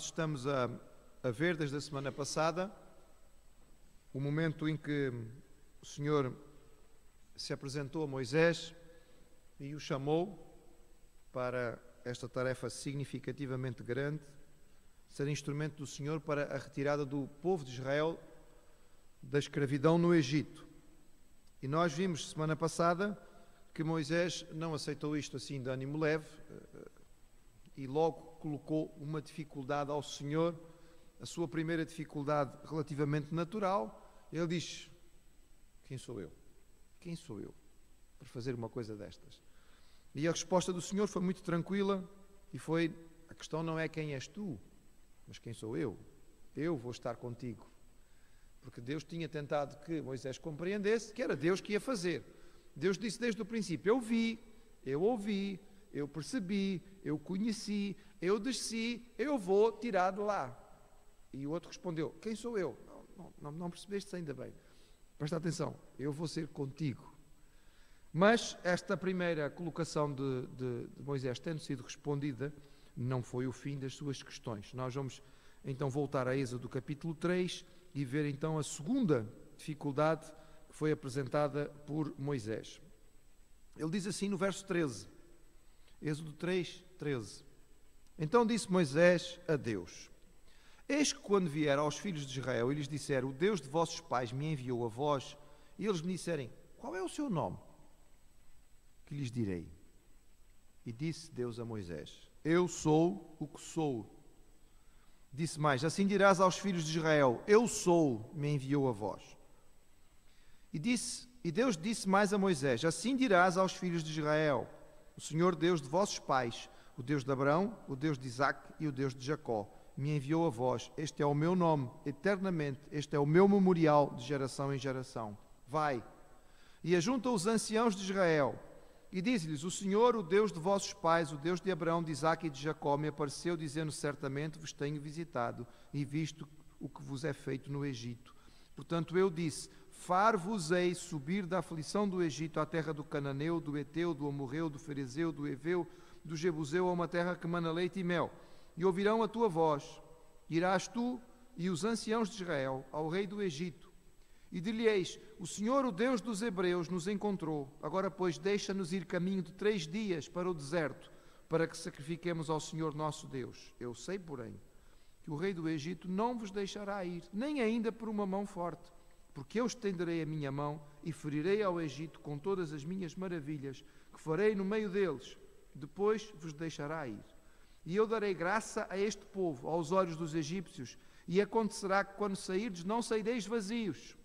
nós estamos a ver desde a semana passada o momento em que o Senhor se apresentou a Moisés e o chamou para esta tarefa significativamente grande, ser instrumento do Senhor para a retirada do povo de Israel da escravidão no Egito. E nós vimos semana passada que Moisés não aceitou isto assim de ânimo leve e logo colocou uma dificuldade ao Senhor, a sua primeira dificuldade relativamente natural. Ele diz: quem sou eu? Quem sou eu para fazer uma coisa destas? E a resposta do Senhor foi muito tranquila e foi: a questão não é quem és tu, mas quem sou eu? Eu vou estar contigo. Porque Deus tinha tentado que Moisés compreendesse que era Deus que ia fazer. Deus disse desde o princípio: eu vi, eu ouvi, eu percebi, eu conheci, eu desci, eu vou tirar de lá. E o outro respondeu: quem sou eu? Não percebeste ainda bem. Presta atenção, eu vou ser contigo. Mas esta primeira colocação de Moisés tendo sido respondida, não foi o fim das suas questões. Nós vamos então voltar a Êxodo capítulo 3 e ver então a segunda dificuldade que foi apresentada por Moisés. Ele diz assim no verso 13, Êxodo 3, 13. Então disse Moisés a Deus: eis que quando vier aos filhos de Israel e lhes disser: o Deus de vossos pais me enviou a vós, e eles me disserem: qual é o seu nome? Que lhes direi? E disse Deus a Moisés: eu sou o que sou. Disse mais: assim dirás aos filhos de Israel: eu sou, me enviou a vós. E Deus disse mais a Moisés: assim dirás aos filhos de Israel: o Senhor Deus de vossos pais, o Deus de Abraão, o Deus de Isaque e o Deus de Jacó, me enviou a vós. Este é o meu nome, eternamente, este é o meu memorial de geração em geração. Vai, e ajunta os anciãos de Israel, e diz-lhes: o Senhor, o Deus de vossos pais, o Deus de Abraão, de Isaque e de Jacó, me apareceu, dizendo: certamente vos tenho visitado e visto o que vos é feito no Egito. Portanto eu disse: far-vos-ei subir da aflição do Egito à terra do Cananeu, do Eteu, do Amorreu, do Ferezeu, do Eveu, do Jebuseu, a uma terra que mana leite e mel. E ouvirão a tua voz. Irás tu e os anciãos de Israel ao rei do Egito, e dir-lhe-eis: o Senhor, o Deus dos Hebreus, nos encontrou. Agora, pois, deixa-nos ir caminho de 3 dias para o deserto, para que sacrifiquemos ao Senhor nosso Deus. Eu sei, porém, que o rei do Egito não vos deixará ir, nem ainda por uma mão forte, porque eu estenderei a minha mão e ferirei ao Egito com todas as minhas maravilhas, que farei no meio deles. Depois vos deixará ir. E eu darei graça a este povo, aos olhos dos egípcios, e acontecerá que quando sairdes não saireis vazios,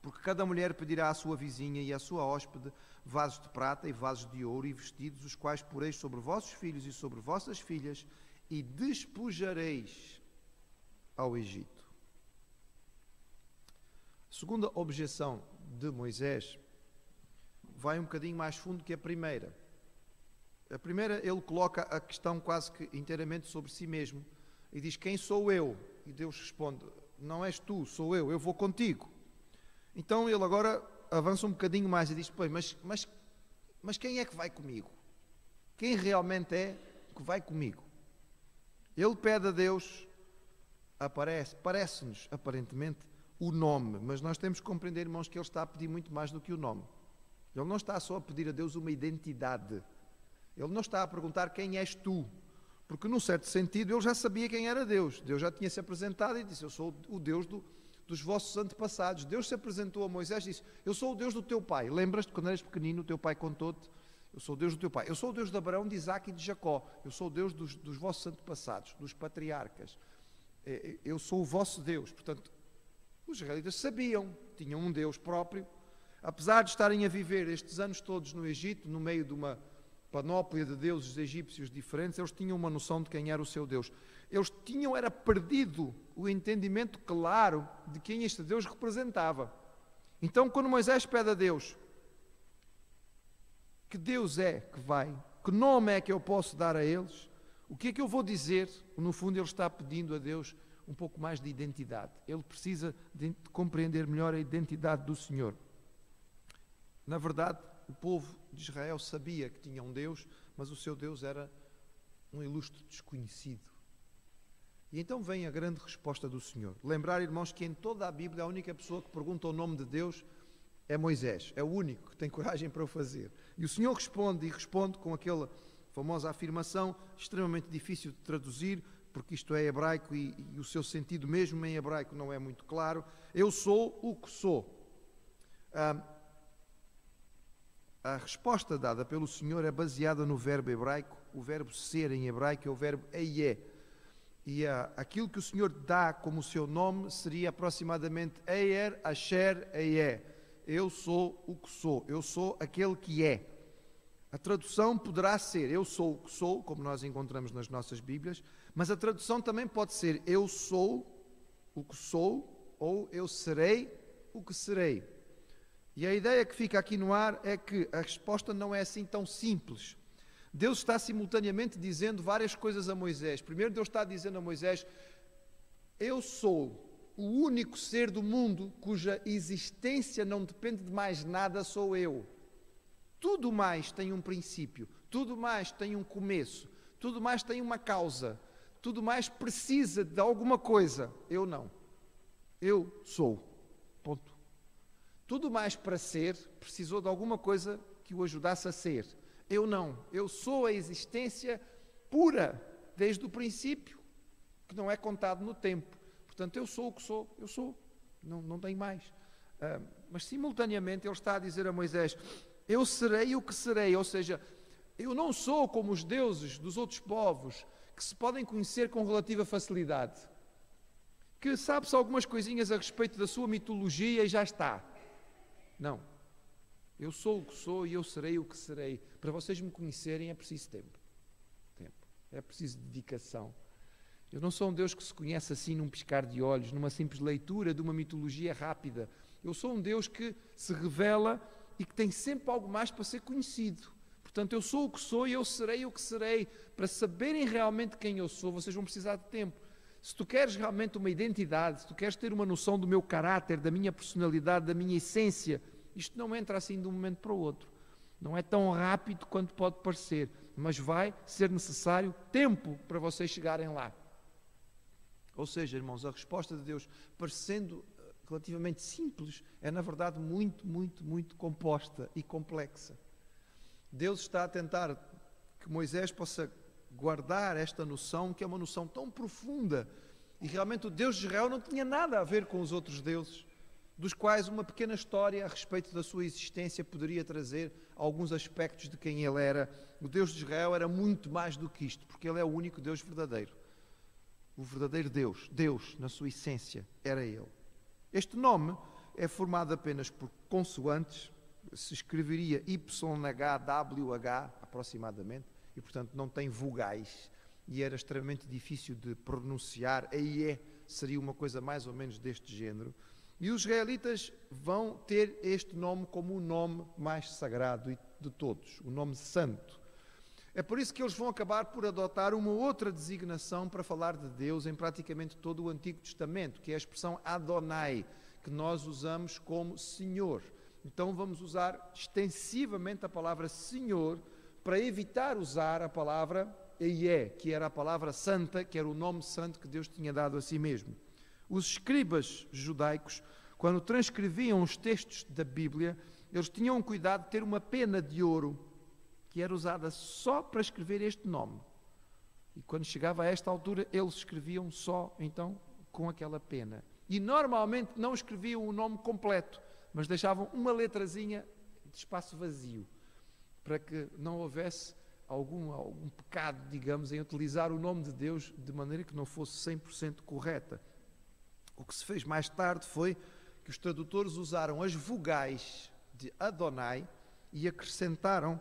porque cada mulher pedirá à sua vizinha e à sua hóspede vasos de prata e vasos de ouro e vestidos, os quais poreis sobre vossos filhos e sobre vossas filhas, e despojareis ao Egito. A segunda objeção de Moisés vai um bocadinho mais fundo que a primeira. A primeira, ele coloca a questão quase que inteiramente sobre si mesmo e diz: quem sou eu? E Deus responde: não és tu, sou eu vou contigo. Então ele agora avança um bocadinho mais e diz: pois, mas quem é que vai comigo? Quem realmente é que vai comigo? Ele pede a Deus, parece-nos aparentemente o nome, mas nós temos que compreender, irmãos, que ele está a pedir muito mais do que o nome. Ele não está só a pedir a Deus uma identidade. Ele não está a perguntar: quem és tu? Porque, num certo sentido, ele já sabia quem era Deus. Deus já tinha se apresentado e disse: eu sou o Deus dos vossos antepassados. Deus se apresentou a Moisés e disse: eu sou o Deus do teu pai. Lembras-te, quando eras pequenino, o teu pai contou-te: eu sou o Deus do teu pai. Eu sou o Deus de Abraão, de Isaque e de Jacó. Eu sou o Deus dos vossos antepassados, dos patriarcas. Eu sou o vosso Deus. Portanto, os israelitas sabiam, tinham um Deus próprio. Apesar de estarem a viver estes anos todos no Egito, no meio de uma panóplia de deuses egípcios diferentes, eles tinham uma noção de quem era o seu Deus. Eles tinham, era perdido o entendimento claro de quem este Deus representava. Então, quando Moisés pede a Deus: que Deus é que vai, que nome é que eu posso dar a eles, o que é que eu vou dizer? No fundo, ele está pedindo a Deus um pouco mais de identidade. Ele precisa de compreender melhor a identidade do Senhor. Na verdade, o povo de Israel sabia que tinha um Deus, mas o seu Deus era um ilustre desconhecido. E então vem a grande resposta do Senhor. Lembrar, irmãos, que em toda a Bíblia a única pessoa que pergunta o nome de Deus é Moisés. É o único que tem coragem para o fazer. E o Senhor responde com aquela famosa afirmação, extremamente difícil de traduzir, porque isto é hebraico e o seu sentido mesmo em hebraico não é muito claro. Eu sou o que sou. A resposta dada pelo Senhor é baseada no verbo hebraico. O verbo ser em hebraico é o verbo eié. E aquilo que o Senhor dá como seu nome seria aproximadamente Eier, Asher, Eié. Eu sou o que sou. Eu sou aquele que é. A tradução poderá ser eu sou o que sou, como nós encontramos nas nossas Bíblias, mas a tradução também pode ser eu sou o que sou ou eu serei o que serei. E a ideia que fica aqui no ar é que a resposta não é assim tão simples. Deus está simultaneamente dizendo várias coisas a Moisés. Primeiro, Deus está dizendo a Moisés: eu sou o único ser do mundo cuja existência não depende de mais nada, sou eu. Tudo mais tem um princípio, tudo mais tem um começo, tudo mais tem uma causa, tudo mais precisa de alguma coisa. Eu não. Eu sou. Ponto. Tudo mais para ser precisou de alguma coisa que o ajudasse a ser. Eu não. Eu sou a existência pura, desde o princípio, que não é contado no tempo. Portanto, eu sou o que sou. Eu sou. Não tem mais. Mas, simultaneamente, ele está a dizer a Moisés: eu serei o que serei. Ou seja, eu não sou como os deuses dos outros povos, que se podem conhecer com relativa facilidade. Que sabe-se algumas coisinhas a respeito da sua mitologia e já está. Não. Eu sou o que sou e eu serei o que serei. Para vocês me conhecerem é preciso tempo. É preciso dedicação. Eu não sou um Deus que se conhece assim num piscar de olhos, numa simples leitura de uma mitologia rápida. Eu sou um Deus que se revela e que tem sempre algo mais para ser conhecido. Portanto, eu sou o que sou e eu serei o que serei. Para saberem realmente quem eu sou, vocês vão precisar de tempo. Se tu queres realmente uma identidade, se tu queres ter uma noção do meu caráter, da minha personalidade, da minha essência, isto não entra assim de um momento para o outro. Não é tão rápido quanto pode parecer, mas vai ser necessário tempo para vocês chegarem lá. Ou seja, irmãos, a resposta de Deus, parecendo relativamente simples, é na verdade muito, muito, muito composta e complexa. Deus está a tentar que Moisés possa guardar esta noção, que é uma noção tão profunda, e realmente o Deus de Israel não tinha nada a ver com os outros deuses, dos quais uma pequena história a respeito da sua existência poderia trazer alguns aspectos de quem ele era. O Deus de Israel era muito mais do que isto, porque ele é o único Deus verdadeiro. O verdadeiro Deus, Deus na sua essência, era ele. Este nome é formado apenas por consoantes, se escreveria YHWH aproximadamente, e portanto não tem vogais, e era extremamente difícil de pronunciar. Eié seria uma coisa mais ou menos deste género. E os israelitas vão ter este nome como o nome mais sagrado de todos, o nome santo. É por isso que eles vão acabar por adotar uma outra designação para falar de Deus em praticamente todo o Antigo Testamento, que é a expressão Adonai, que nós usamos como Senhor. Então vamos usar extensivamente a palavra Senhor para evitar usar a palavra Eié, que era a palavra santa, que era o nome santo que Deus tinha dado a si mesmo. Os escribas judaicos, quando transcreviam os textos da Bíblia, eles tinham cuidado de ter uma pena de ouro, que era usada só para escrever este nome. E quando chegava a esta altura, eles escreviam só, então, com aquela pena. E normalmente não escreviam o nome completo, mas deixavam uma letrazinha de espaço vazio, para que não houvesse algum pecado, digamos, em utilizar o nome de Deus de maneira que não fosse 100% correta. O que se fez mais tarde foi que os tradutores usaram as vogais de Adonai e acrescentaram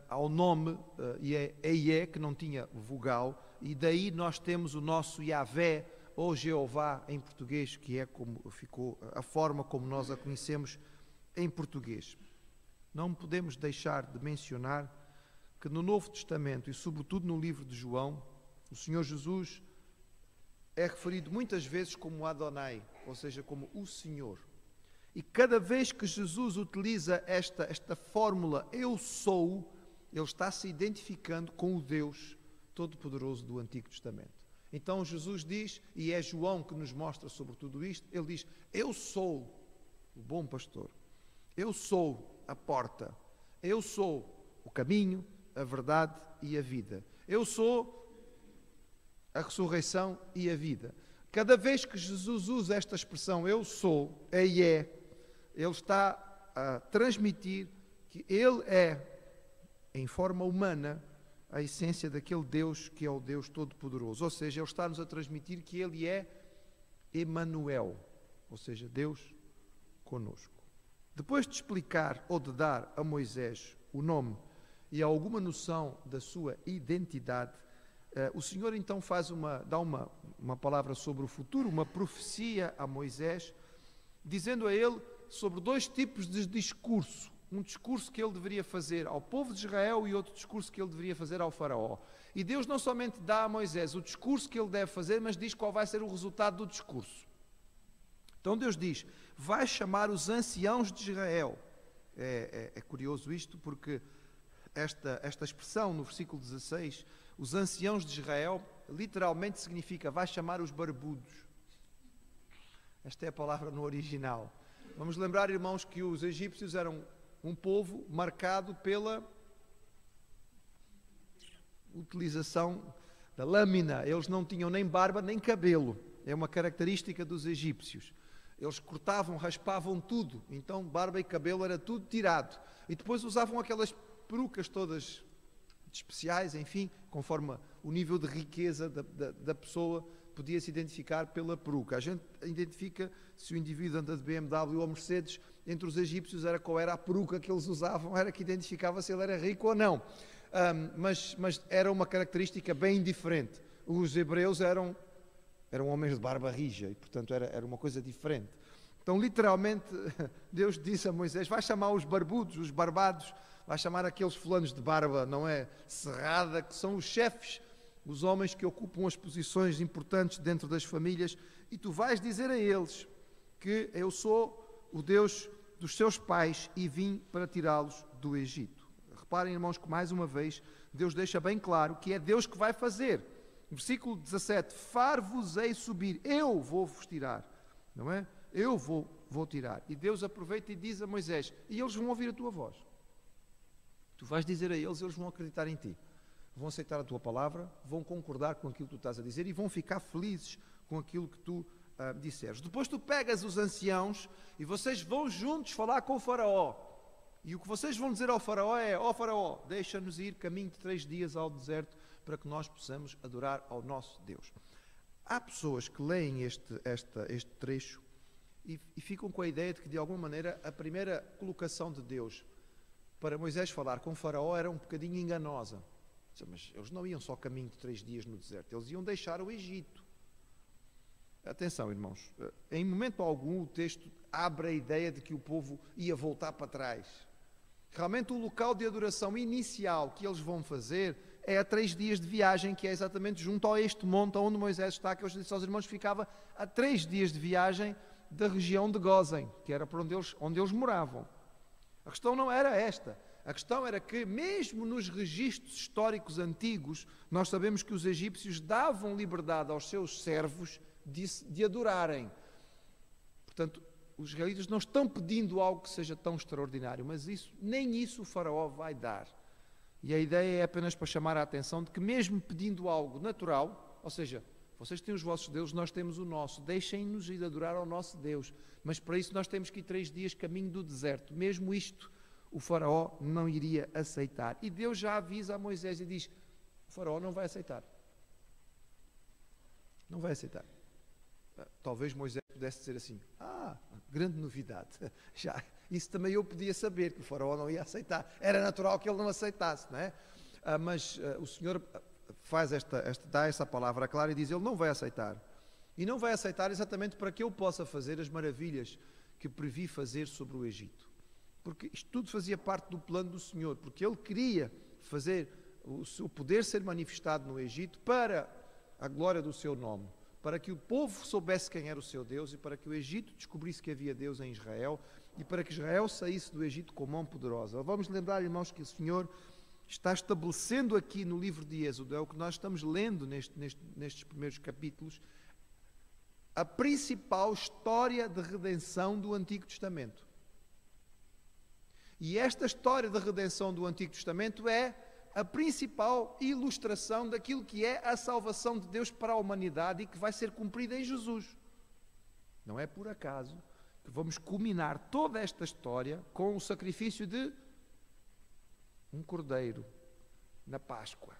ao nome Eié, que não tinha vogal, e daí nós temos o nosso Yahvé ou Jeová em português, que é como ficou a forma como nós a conhecemos em português. Não podemos deixar de mencionar que no Novo Testamento, e sobretudo no livro de João, o Senhor Jesus é referido muitas vezes como Adonai, ou seja, como o Senhor. E cada vez que Jesus utiliza esta fórmula, eu sou, ele está se identificando com o Deus Todo-Poderoso do Antigo Testamento. Então Jesus diz, e é João que nos mostra sobre tudo isto, ele diz: eu sou o bom pastor, eu sou a porta, eu sou o caminho, a verdade e a vida, eu sou a ressurreição e a vida. Cada vez que Jesus usa esta expressão, eu sou, ele está a transmitir que ele é, em forma humana, a essência daquele Deus que é o Deus Todo-Poderoso. Ou seja, ele está-nos a transmitir que ele é Emanuel, ou seja, Deus conosco. Depois de explicar ou de dar a Moisés o nome e alguma noção da sua identidade, o Senhor então dá uma palavra sobre o futuro, uma profecia a Moisés, dizendo a ele sobre dois tipos de discurso. Um discurso que ele deveria fazer ao povo de Israel e outro discurso que ele deveria fazer ao faraó. E Deus não somente dá a Moisés o discurso que ele deve fazer, mas diz qual vai ser o resultado do discurso. Então Deus diz: vai chamar os anciãos de Israel. É curioso isto, porque esta expressão no versículo 16, os anciãos de Israel, literalmente significa vai chamar os barbudos. Esta é a palavra no original. Vamos lembrar, irmãos, que os egípcios eram um povo marcado pela utilização da lâmina. Eles não tinham nem barba nem cabelo. É uma característica dos egípcios. Eles cortavam, raspavam tudo. Então barba e cabelo era tudo tirado. E depois usavam aquelas perucas todas especiais, enfim, conforme o nível de riqueza da pessoa podia-se identificar pela peruca. A gente identifica se o indivíduo anda de BMW ou Mercedes. Entre os egípcios era qual era a peruca que eles usavam, era que identificava se ele era rico ou não. Mas era uma característica bem diferente. Os hebreus eram homens de barba rija e, portanto, era uma coisa diferente. Então, literalmente, Deus disse a Moisés: vai chamar os barbudos, os barbados, vai chamar aqueles fulanos de barba, não é, cerrada, que são os chefes, os homens que ocupam as posições importantes dentro das famílias, e tu vais dizer a eles que eu sou o Deus dos seus pais e vim para tirá-los do Egito. Reparem, irmãos, que mais uma vez Deus deixa bem claro que é Deus que vai fazer. Versículo 17: far-vos-ei subir, eu vou-vos tirar, não é? Eu vou tirar. E Deus aproveita e diz a Moisés: e eles vão ouvir a tua voz. Tu vais dizer a eles vão acreditar em ti. Vão aceitar a tua palavra, vão concordar com aquilo que tu estás a dizer e vão ficar felizes com aquilo que tu disseres. Depois tu pegas os anciãos e vocês vão juntos falar com o faraó. E o que vocês vão dizer ao faraó é: ó faraó, deixa-nos ir caminho de 3 dias ao deserto para que nós possamos adorar ao nosso Deus. Há pessoas que leem este trecho e ficam com a ideia de que, de alguma maneira, a primeira colocação de Deus para Moisés falar com o faraó era um bocadinho enganosa. Mas eles não iam só caminho de 3 dias no deserto, eles iam deixar o Egito. Atenção, irmãos, em momento algum o texto abre a ideia de que o povo ia voltar para trás. Realmente o local de adoração inicial que eles vão fazer é a 3 dias de viagem, que é exatamente junto a este monte onde Moisés está, que eu disse aos irmãos, ficava a 3 dias de viagem da região de Gósen, que era por onde eles moravam. A questão não era esta. A questão era que, mesmo nos registros históricos antigos, nós sabemos que os egípcios davam liberdade aos seus servos de adorarem. Portanto, os israelitas não estão pedindo algo que seja tão extraordinário, mas nem isso o faraó vai dar. E a ideia é apenas para chamar a atenção de que, mesmo pedindo algo natural, ou seja, vocês têm os vossos deuses, nós temos o nosso, deixem-nos ir adorar ao nosso Deus, mas para isso nós temos que ir 3 dias caminho do deserto. Mesmo isto o faraó não iria aceitar. E Deus já avisa a Moisés e diz: o faraó não vai aceitar. Não vai aceitar. Talvez Moisés pudesse dizer assim: grande novidade. Isso também eu podia saber, que o faraó não ia aceitar. Era natural que ele não aceitasse, não é? Mas o Senhor dá essa palavra clara e diz: ele não vai aceitar. E não vai aceitar exatamente para que eu possa fazer as maravilhas que previ fazer sobre o Egito. Porque isto tudo fazia parte do plano do Senhor, porque Ele queria fazer o seu poder ser manifestado no Egito para a glória do seu nome, para que o povo soubesse quem era o seu Deus e para que o Egito descobrisse que havia Deus em Israel e para que Israel saísse do Egito com mão poderosa. Vamos lembrar, irmãos, que o Senhor está estabelecendo aqui no livro de Êxodo, é o que nós estamos lendo nestes primeiros capítulos, a principal história de redenção do Antigo Testamento. E esta história de redenção do Antigo Testamento é a principal ilustração daquilo que é a salvação de Deus para a humanidade e que vai ser cumprida em Jesus. Não é por acaso que vamos culminar toda esta história com o sacrifício de um cordeiro na Páscoa,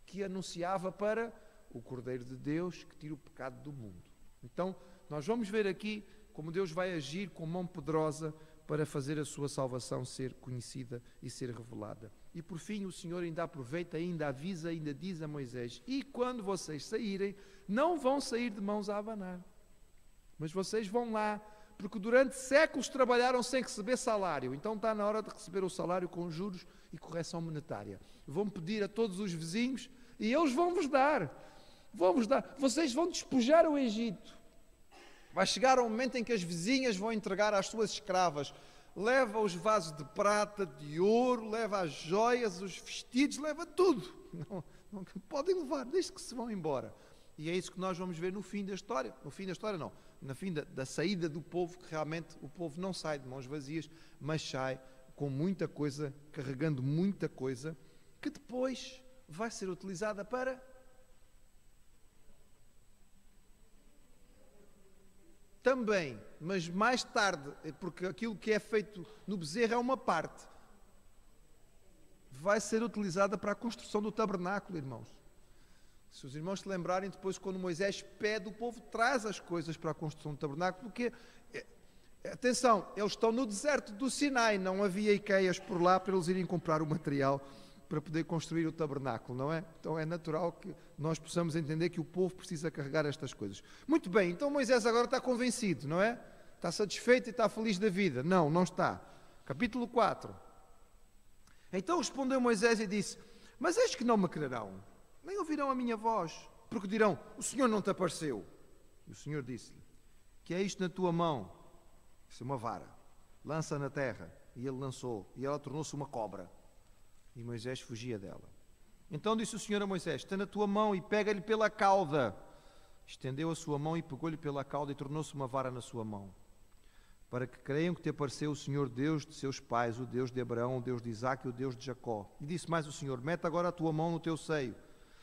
que anunciava para o Cordeiro de Deus que tira o pecado do mundo. Então, nós vamos ver aqui como Deus vai agir com mão poderosa para fazer a sua salvação ser conhecida e ser revelada. E por fim o Senhor ainda aproveita, ainda avisa, ainda diz a Moisés: e quando vocês saírem, não vão sair de mãos a abanar, mas vocês vão lá, porque durante séculos trabalharam sem receber salário, então está na hora de receber o salário com juros e correção monetária. Vão pedir a todos os vizinhos e eles vão-vos dar, vocês vão despojar o Egito. Vai chegar um momento em que as vizinhas vão entregar às suas escravas, leva os vasos de prata, de ouro, leva as joias, os vestidos, leva tudo. Não podem levar, desde que se vão embora. E é isso que nós vamos ver no fim da história. No fim da história não, no fim da saída do povo, que realmente o povo não sai de mãos vazias, mas sai com muita coisa, carregando muita coisa, que depois vai ser utilizada para também, mas mais tarde, porque aquilo que é feito no bezerro é uma parte, vai ser utilizada para a construção do tabernáculo, irmãos. Se os irmãos se lembrarem, depois quando Moisés pede, o povo traz as coisas para a construção do tabernáculo, porque, atenção, eles estão no deserto do Sinai, não havia Ikeias por lá para eles irem comprar o material para poder construir o tabernáculo, não é? Então é natural que nós possamos entender que o povo precisa carregar estas coisas. Muito bem, então Moisés agora está convencido, não é? Está satisfeito e está feliz da vida. Não, não está. Capítulo 4. Então respondeu Moisés e disse: mas eis que não me crerão, nem ouvirão a minha voz, porque dirão: o Senhor não te apareceu. E o Senhor disse-lhe: que é isto na tua mão? Isso é uma vara, lança na terra. E ele lançou, e ela tornou-se uma cobra. E Moisés fugia dela. Então disse o Senhor a Moisés: estende a tua mão e pega-lhe pela cauda. Estendeu a sua mão e pegou-lhe pela cauda e tornou-se uma vara na sua mão, para que creiam que te apareceu o Senhor Deus de seus pais, o Deus de Abraão, o Deus de Isaque e o Deus de Jacó. E disse mais o Senhor: mete agora a tua mão no teu seio.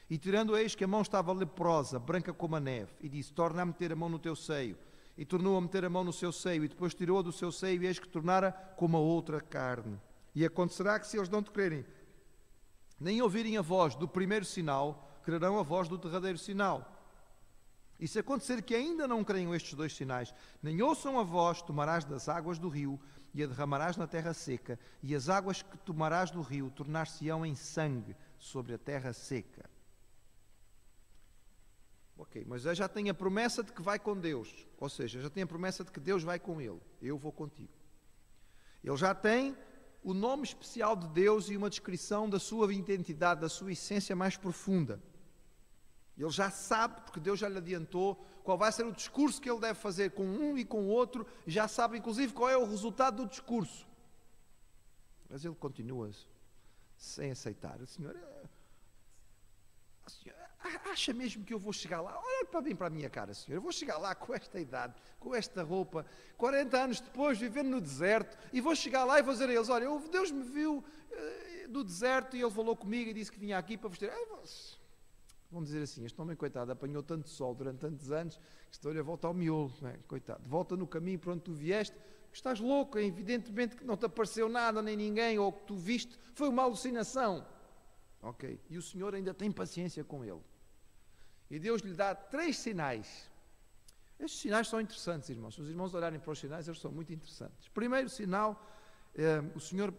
E tirando eis que a mão estava leprosa, branca como a neve, e disse: torna a meter a mão no teu seio. E tornou a meter a mão no seu seio, e depois tirou do seu seio, e eis que tornara como a outra carne. E acontecerá que, se eles não te crerem, nem ouvirem a voz do primeiro sinal, crerão a voz do derradeiro sinal. E se acontecer que ainda não creiam estes dois sinais, nem ouçam a voz, tomarás das águas do rio e a derramarás na terra seca, e as águas que tomarás do rio tornar-se-ão em sangue sobre a terra seca. Ok, Moisés já tem a promessa de que vai com Deus, ou seja, já tem a promessa de que Deus vai com ele. Eu vou contigo. Ele já tem o nome especial de Deus e uma descrição da sua identidade, da sua essência mais profunda. Ele já sabe, porque Deus já lhe adiantou, qual vai ser o discurso que ele deve fazer com um e com o outro, e já sabe inclusive qual é o resultado do discurso. Mas ele continua sem aceitar. O Senhor, acha mesmo que eu vou chegar lá? Olha para bem para a minha cara, Senhor. Eu vou chegar lá com esta idade, com esta roupa, 40 anos depois, vivendo no deserto, e vou chegar lá e vou dizer a eles: olha, Deus me viu do deserto e Ele falou comigo e disse que vinha aqui para vos ter. Vão dizer assim: este homem, coitado, apanhou tanto sol durante tantos anos, que estou-lhe a volta ao miolo, não é? Coitado, volta no caminho para onde tu vieste, que estás louco, é evidentemente que não te apareceu nada, nem ninguém, ou o que tu viste foi uma alucinação. Ok, e o Senhor ainda tem paciência com ele. E Deus lhe dá 3 sinais. Estes sinais são interessantes, irmãos. Se os irmãos olharem para os sinais, eles são muito interessantes. Primeiro sinal, o Senhor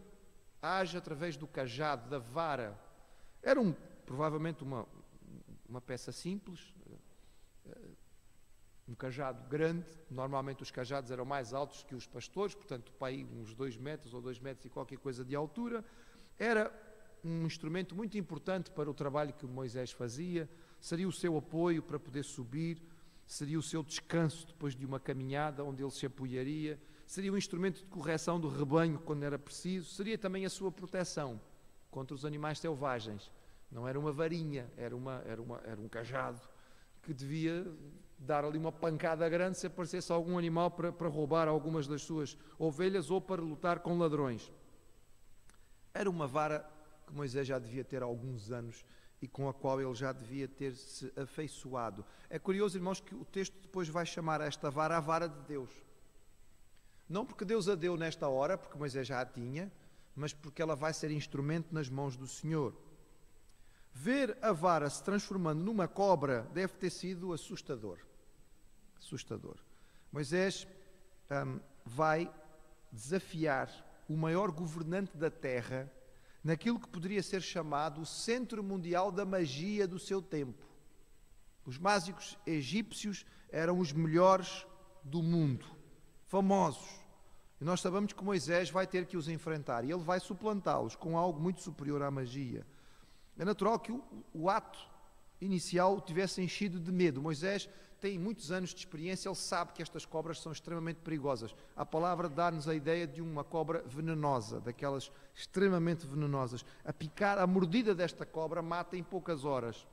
age através do cajado, da vara. Era provavelmente uma peça simples, um cajado grande. Normalmente os cajados eram mais altos que os pastores, portanto, para aí uns 2 metros ou 2 metros e qualquer coisa de altura. Era um instrumento muito importante para o trabalho que Moisés fazia. Seria o seu apoio para poder subir, seria o seu descanso depois de uma caminhada onde ele se apoiaria, seria um instrumento de correção do rebanho quando era preciso, seria também a sua proteção. contra os animais selvagens. Não era uma varinha, era um cajado que devia dar ali uma pancada grande se aparecesse algum animal para roubar algumas das suas ovelhas ou para lutar com ladrões. Era uma vara que Moisés já devia ter há alguns anos e com a qual ele já devia ter se afeiçoado. É curioso, irmãos, que o texto depois vai chamar esta vara a vara de Deus. Não porque Deus a deu nesta hora, porque Moisés já a tinha, mas porque ela vai ser instrumento nas mãos do Senhor. Ver a vara se transformando numa cobra deve ter sido assustador. Assustador. Moisés vai desafiar o maior governante da terra naquilo que poderia ser chamado o centro mundial da magia do seu tempo. Os mágicos egípcios eram os melhores do mundo, famosos. E nós sabemos que Moisés vai ter que os enfrentar e ele vai suplantá-los com algo muito superior à magia. É natural que o ato inicial o tivesse enchido de medo. Moisés tem muitos anos de experiência, ele sabe que estas cobras são extremamente perigosas. A palavra dá-nos a ideia de uma cobra venenosa, daquelas extremamente venenosas. A mordida desta cobra mata em poucas horas.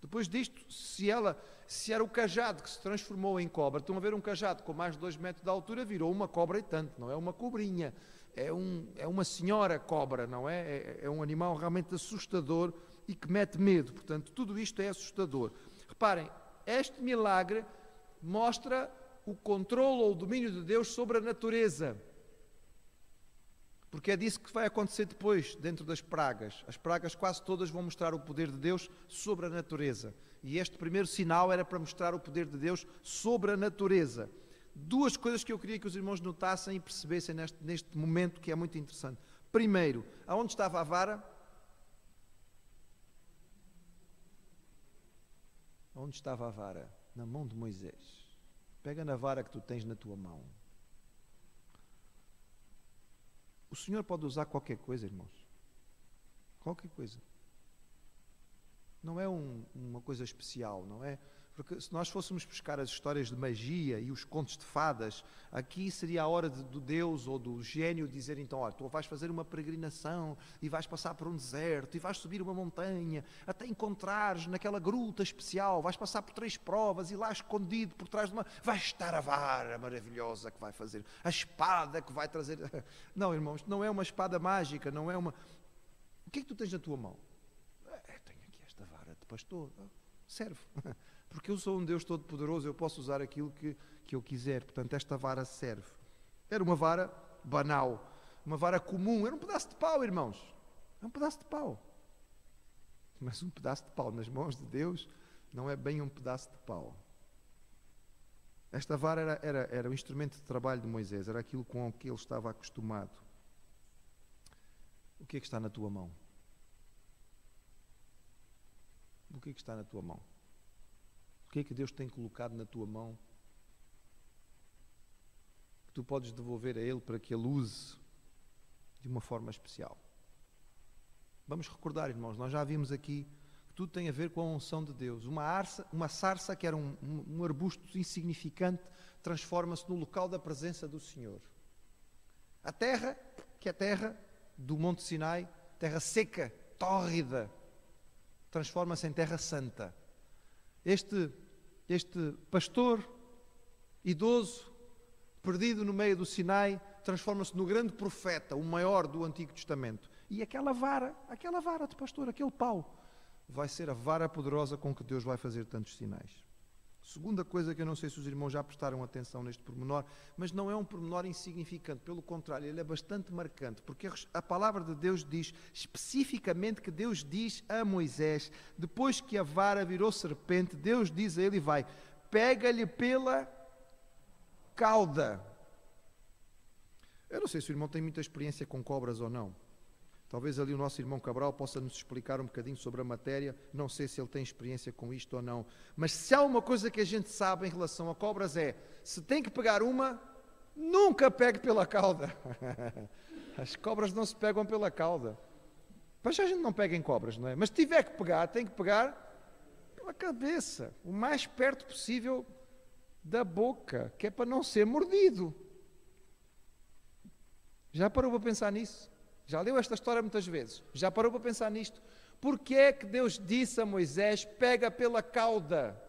Depois disto, se era o cajado que se transformou em cobra, estão a ver um cajado com mais de 2 metros de altura, virou uma cobra e tanto, não é uma cobrinha, é uma senhora cobra, não é? É um animal realmente assustador e que mete medo, portanto, tudo isto é assustador. Reparem, este milagre mostra o controle ou o domínio de Deus sobre a natureza. Porque é disso que vai acontecer depois, dentro das pragas. As pragas quase todas vão mostrar o poder de Deus sobre a natureza. E este primeiro sinal era para mostrar o poder de Deus sobre a natureza. 2 coisas que eu queria que os irmãos notassem e percebessem neste momento que é muito interessante. Primeiro, aonde estava a vara? Onde estava a vara? Na mão de Moisés. Pega na vara que tu tens na tua mão. O Senhor pode usar qualquer coisa, irmãos. Qualquer coisa. Não é uma coisa especial, não é? Porque se nós fôssemos buscar as histórias de magia e os contos de fadas, aqui seria a hora do Deus ou do gênio dizer, então, olha, tu vais fazer uma peregrinação e vais passar por um deserto e vais subir uma montanha até encontrares naquela gruta especial, vais passar por 3 provas e lá escondido por trás de uma... vai estar a vara maravilhosa que vai fazer, a espada que vai trazer... Não, irmãos, não é uma espada mágica, não é uma... O que é que tu tens na tua mão? Tenho aqui esta vara de pastor, serve... Porque eu sou um Deus todo-poderoso, eu posso usar aquilo que eu quiser. Portanto, esta vara serve. Era uma vara banal, uma vara comum. Era um pedaço de pau, irmãos. É um pedaço de pau. Mas um pedaço de pau nas mãos de Deus não é bem um pedaço de pau. Esta vara era o instrumento de trabalho de Moisés. Era aquilo com que ele estava acostumado. O que é que está na tua mão? O que é que está na tua mão? O que é que Deus tem colocado na tua mão que tu podes devolver a Ele para que Ele use de uma forma especial? Vamos recordar, irmãos, nós já vimos aqui que tudo tem a ver com a unção de Deus. Uma sarça que era um arbusto insignificante transforma-se no local da presença do Senhor. A terra, que é a terra do Monte Sinai, terra seca, tórrida, transforma-se em terra santa. Este pastor idoso, perdido no meio do Sinai, transforma-se no grande profeta, o maior do Antigo Testamento. E aquela vara de pastor, aquele pau, vai ser a vara poderosa com que Deus vai fazer tantos sinais. Segunda coisa que eu não sei se os irmãos já prestaram atenção neste pormenor, mas não é um pormenor insignificante, pelo contrário, ele é bastante marcante, porque a palavra de Deus diz especificamente que Deus diz a Moisés, depois que a vara virou serpente, Deus diz a ele, pega-lhe pela cauda. Eu não sei se o irmão tem muita experiência com cobras ou não. Talvez ali o nosso irmão Cabral possa nos explicar um bocadinho sobre a matéria. Não sei se ele tem experiência com isto ou não. Mas se há uma coisa que a gente sabe em relação a cobras é, se tem que pegar uma, nunca pegue pela cauda. As cobras não se pegam pela cauda. Mas a gente não pega em cobras, não é? Mas se tiver que pegar, tem que pegar pela cabeça. O mais perto possível da boca, que é para não ser mordido. Já parou para pensar nisso? Já leu esta história muitas vezes? Já parou para pensar nisto? Porque é que Deus disse a Moisés, pega pela cauda?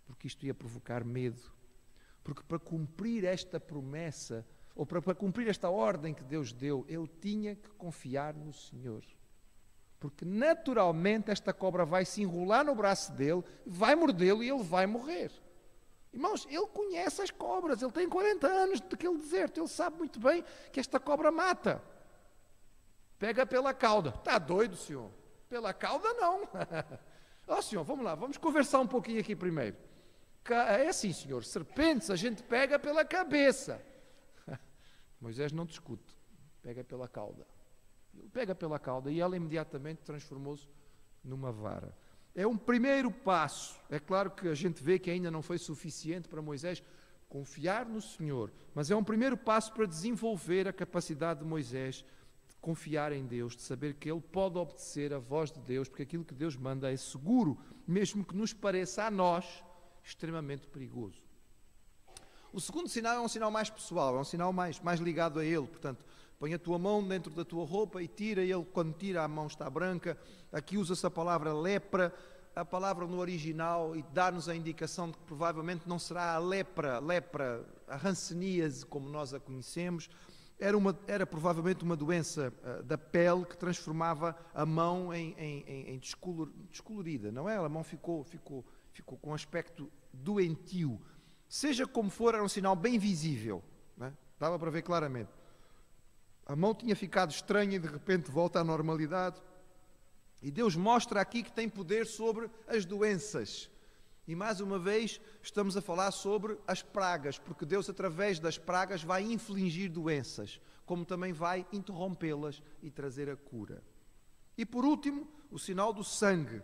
Porque isto ia provocar medo. Porque para cumprir esta promessa, ou para cumprir esta ordem que Deus deu, ele tinha que confiar no Senhor. Porque naturalmente esta cobra vai se enrolar no braço dele, vai mordê-lo e ele vai morrer. Irmãos, ele conhece as cobras, ele tem 40 anos daquele deserto, ele sabe muito bem que esta cobra mata. Pega pela cauda. Está doido, senhor? Pela cauda não. Ó, senhor, vamos lá, vamos conversar um pouquinho aqui primeiro. É assim, senhor, serpentes a gente pega pela cabeça. Moisés não discute, pega pela cauda. Ele pega pela cauda e ela imediatamente transformou-se numa vara. É um primeiro passo. É claro que a gente vê que ainda não foi suficiente para Moisés confiar no Senhor, mas é um primeiro passo para desenvolver a capacidade de Moisés de confiar em Deus, de saber que ele pode obedecer a voz de Deus, porque aquilo que Deus manda é seguro, mesmo que nos pareça a nós extremamente perigoso. O segundo sinal é um sinal mais pessoal, é um sinal mais ligado a ele. Portanto, põe a tua mão dentro da tua roupa e tira. Ele, quando tira, a mão está branca. Aqui usa-se a palavra lepra, a palavra no original, e dá-nos a indicação de que provavelmente não será a lepra, a hanseníase, como nós a conhecemos. Era provavelmente uma doença da pele que transformava a mão em descolorida, não é? A mão ficou com um aspecto doentio. Seja como for, era um sinal bem visível, não é? Dava para ver claramente. A mão tinha ficado estranha e de repente volta à normalidade. E Deus mostra aqui que tem poder sobre as doenças. E mais uma vez estamos a falar sobre as pragas, porque Deus através das pragas vai infligir doenças, como também vai interrompê-las e trazer a cura. E por último, o sinal do sangue.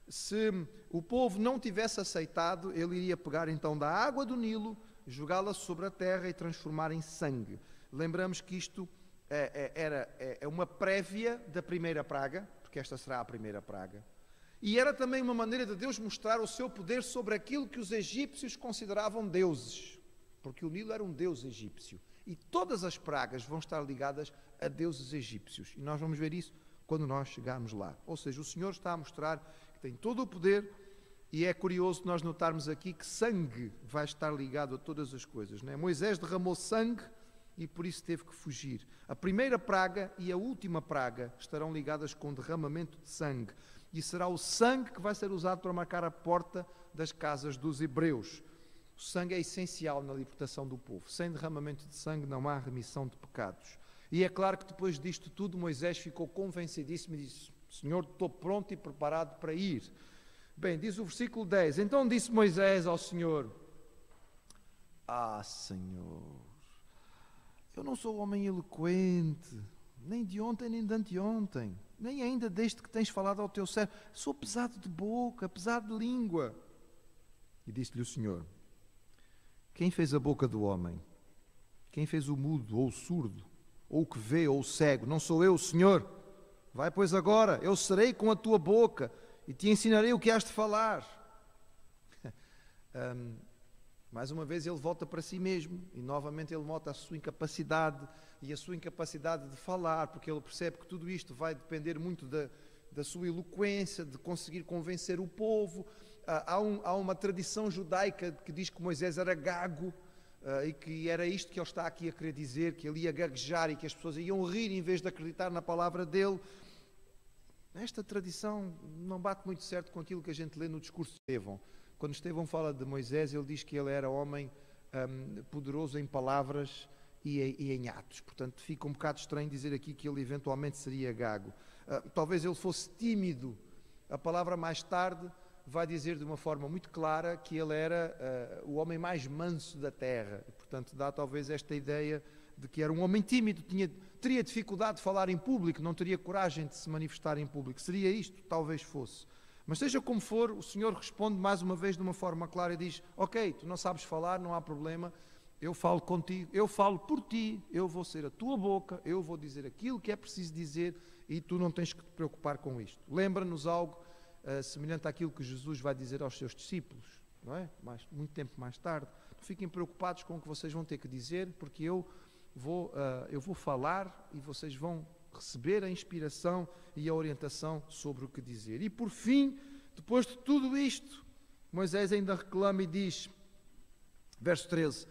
Se o povo não tivesse aceitado, ele iria pegar então da água do Nilo, jogá-la sobre a terra e transformar em sangue. Lembramos que isto é uma prévia da primeira praga, porque esta será a primeira praga. E era também uma maneira de Deus mostrar o seu poder sobre aquilo que os egípcios consideravam deuses, porque o Nilo era um deus egípcio. E todas as pragas vão estar ligadas a deuses egípcios. E nós vamos ver isso quando nós chegarmos lá. Ou seja, o Senhor está a mostrar que tem todo o poder, e é curioso nós notarmos aqui que sangue vai estar ligado a todas as coisas, não é? Moisés derramou sangue e por isso teve que fugir. A primeira praga e a última praga estarão ligadas com derramamento de sangue, e será o sangue que vai ser usado para marcar a porta das casas dos hebreus. O sangue é essencial na libertação do povo. Sem derramamento de sangue não há remissão de pecados. E é claro que depois disto tudo Moisés ficou convencidíssimo e disse: Senhor, estou pronto e preparado para ir. Bem, diz o versículo 10, então disse Moisés ao Senhor: Senhor, eu não sou homem eloquente, nem de ontem nem de anteontem, nem ainda desde que tens falado ao teu servo. Sou pesado de boca, pesado de língua. E disse-lhe o Senhor: quem fez a boca do homem? Quem fez o mudo ou o surdo? Ou o que vê ou o cego? Não sou eu, Senhor? Vai, pois, agora, eu serei com a tua boca e te ensinarei o que has de falar. Mais uma vez ele volta para si mesmo e novamente ele nota a sua incapacidade e a sua incapacidade de falar, porque ele percebe que tudo isto vai depender muito da sua eloquência, de conseguir convencer o povo. Há uma tradição judaica que diz que Moisés era gago, e que era isto que ele está aqui a querer dizer, que ele ia gaguejar e que as pessoas iam rir em vez de acreditar na palavra dele. Esta tradição não bate muito certo com aquilo que a gente lê no discurso de Estevão. Quando Estevão fala de Moisés, ele diz que ele era homem poderoso em palavras e em atos. Portanto, fica um bocado estranho dizer aqui que ele eventualmente seria gago. Talvez ele fosse tímido. A palavra mais tarde vai dizer de uma forma muito clara que ele era o homem mais manso da terra. E, portanto, dá talvez esta ideia de que era um homem tímido, teria dificuldade de falar em público, não teria coragem de se manifestar em público. Seria isto? Talvez fosse. Mas seja como for, o Senhor responde mais uma vez de uma forma clara e diz: ok, tu não sabes falar, não há problema, eu falo contigo, eu falo por ti, eu vou ser a tua boca, eu vou dizer aquilo que é preciso dizer e tu não tens que te preocupar com isto. Lembra-nos algo semelhante àquilo que Jesus vai dizer aos seus discípulos, não é? Muito tempo mais tarde. fiquem preocupados com o que vocês vão ter que dizer, porque eu vou falar e vocês vão receber a inspiração e a orientação sobre o que dizer. E por fim, depois de tudo isto, Moisés ainda reclama e diz, verso 13,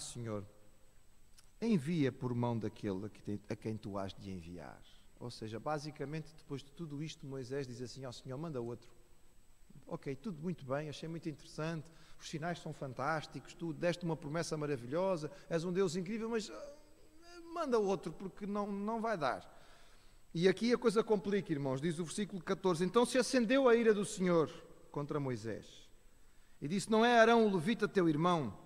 Senhor, envia por mão daquele a quem tu has de enviar. Ou seja, basicamente, depois de tudo isto, Moisés diz assim, Senhor, manda outro. Ok, tudo muito bem, achei muito interessante, os sinais são fantásticos, tu deste uma promessa maravilhosa, és um Deus incrível, mas manda outro, porque não vai dar. E aqui a coisa complica, irmãos, diz o versículo 14, então se acendeu a ira do Senhor contra Moisés, e disse, não é Arão o levita teu irmão?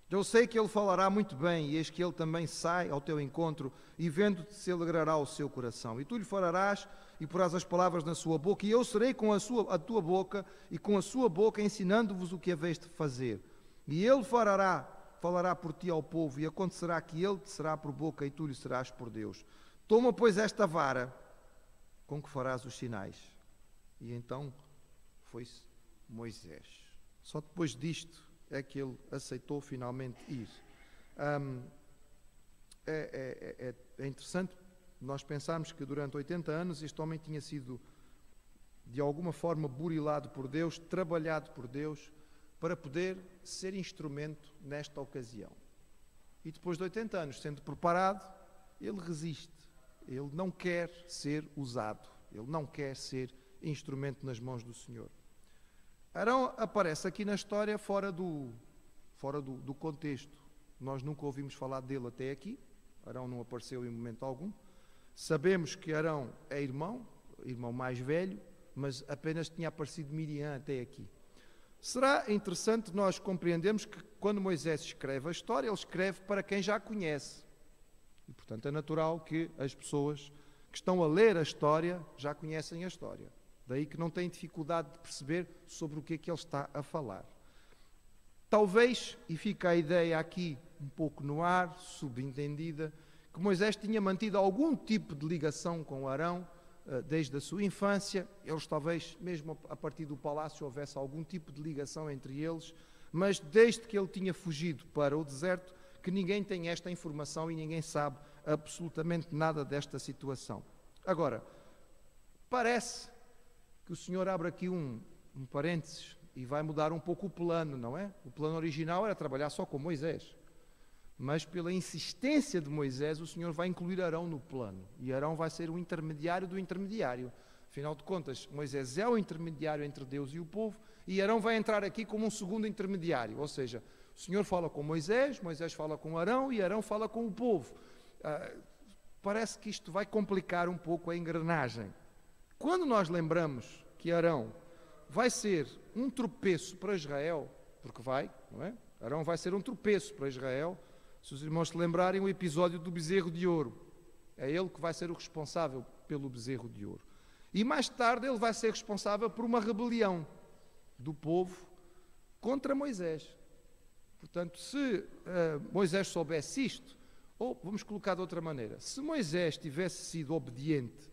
Eu sei que ele falará muito bem, e eis que ele também sai ao teu encontro, e vendo-te se alegrará o seu coração. E tu lhe falarás, e porás as palavras na sua boca, e eu serei com a tua boca, e com a sua boca ensinando-vos o que haveis de fazer. E ele falará por ti ao povo, e acontecerá que ele te será por boca, e tu lhe serás por Deus. Toma, pois, esta vara, com que farás os sinais. E então foi-se Moisés. Só depois disto é que ele aceitou finalmente ir. É interessante nós pensarmos que durante 80 anos este homem tinha sido de alguma forma burilado por Deus, trabalhado por Deus, para poder ser instrumento nesta ocasião. E depois de 80 anos sendo preparado, ele resiste. Ele não quer ser usado. Ele não quer ser instrumento nas mãos do Senhor. Arão aparece aqui na história fora do contexto. Nós nunca ouvimos falar dele até aqui. Arão não apareceu em momento algum. Sabemos que Arão é irmão mais velho, mas apenas tinha aparecido Miriam até aqui. Será interessante nós compreendermos que quando Moisés escreve a história, ele escreve para quem já conhece. E, portanto, é natural que as pessoas que estão a ler a história já conhecem a história. Daí que não têm dificuldade de perceber sobre o que é que ele está a falar. Talvez, e fica a ideia aqui um pouco no ar, subentendida, que Moisés tinha mantido algum tipo de ligação com Arão desde a sua infância. Eles talvez, mesmo a partir do palácio, houvesse algum tipo de ligação entre eles, mas desde que ele tinha fugido para o deserto, que ninguém tem esta informação e ninguém sabe absolutamente nada desta situação. Agora, parece que o Senhor abre aqui um parênteses e vai mudar um pouco o plano, não é? O plano original era trabalhar só com Moisés. Mas pela insistência de Moisés, o Senhor vai incluir Arão no plano. E Arão vai ser o intermediário do intermediário. Afinal de contas, Moisés é o intermediário entre Deus e o povo, e Arão vai entrar aqui como um segundo intermediário. Ou seja, o Senhor fala com Moisés, Moisés fala com Arão e Arão fala com o povo. Parece que isto vai complicar um pouco a engrenagem. Quando nós lembramos que Arão vai ser um tropeço para Israel, porque vai, não é? Arão vai ser um tropeço para Israel. Se os irmãos se lembrarem, o episódio do bezerro de ouro. É ele que vai ser o responsável pelo bezerro de ouro. E mais tarde ele vai ser responsável por uma rebelião do povo contra Moisés. Portanto, se Moisés soubesse isto, ou vamos colocar de outra maneira, se Moisés tivesse sido obediente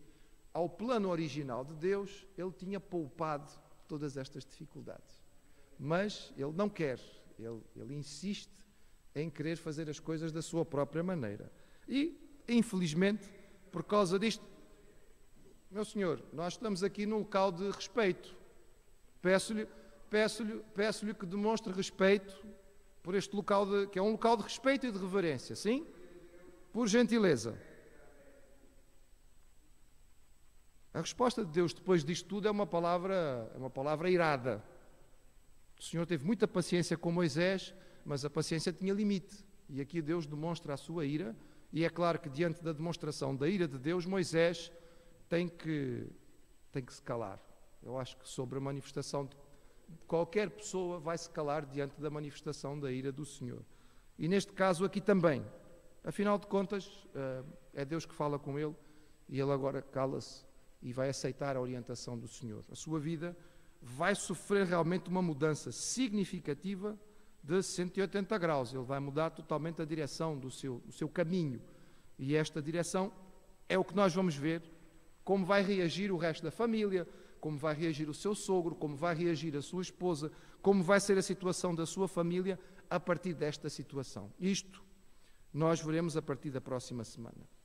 ao plano original de Deus, ele tinha poupado todas estas dificuldades. Mas ele não quer, ele insiste em querer fazer as coisas da sua própria maneira. E, infelizmente, por causa disto, meu senhor, nós estamos aqui num local de respeito. Peço-lhe que demonstre respeito por este local, que é um local de respeito e de reverência, sim? Por gentileza. A resposta de Deus depois disto tudo é uma palavra irada. O Senhor teve muita paciência com Moisés, mas a paciência tinha limite. E aqui Deus demonstra a sua ira, e é claro que diante da demonstração da ira de Deus, Moisés tem que se calar. Eu acho que sobre a manifestação de qualquer pessoa vai se calar diante da manifestação da ira do Senhor. E neste caso aqui também. Afinal de contas, é Deus que fala com ele, e ele agora cala-se e vai aceitar a orientação do Senhor. A sua vida vai sofrer realmente uma mudança significativa de 180 graus. Ele vai mudar totalmente a direção do seu caminho. E esta direção é o que nós vamos ver, como vai reagir o resto da família, como vai reagir o seu sogro, como vai reagir a sua esposa, como vai ser a situação da sua família a partir desta situação. Isto nós veremos a partir da próxima semana.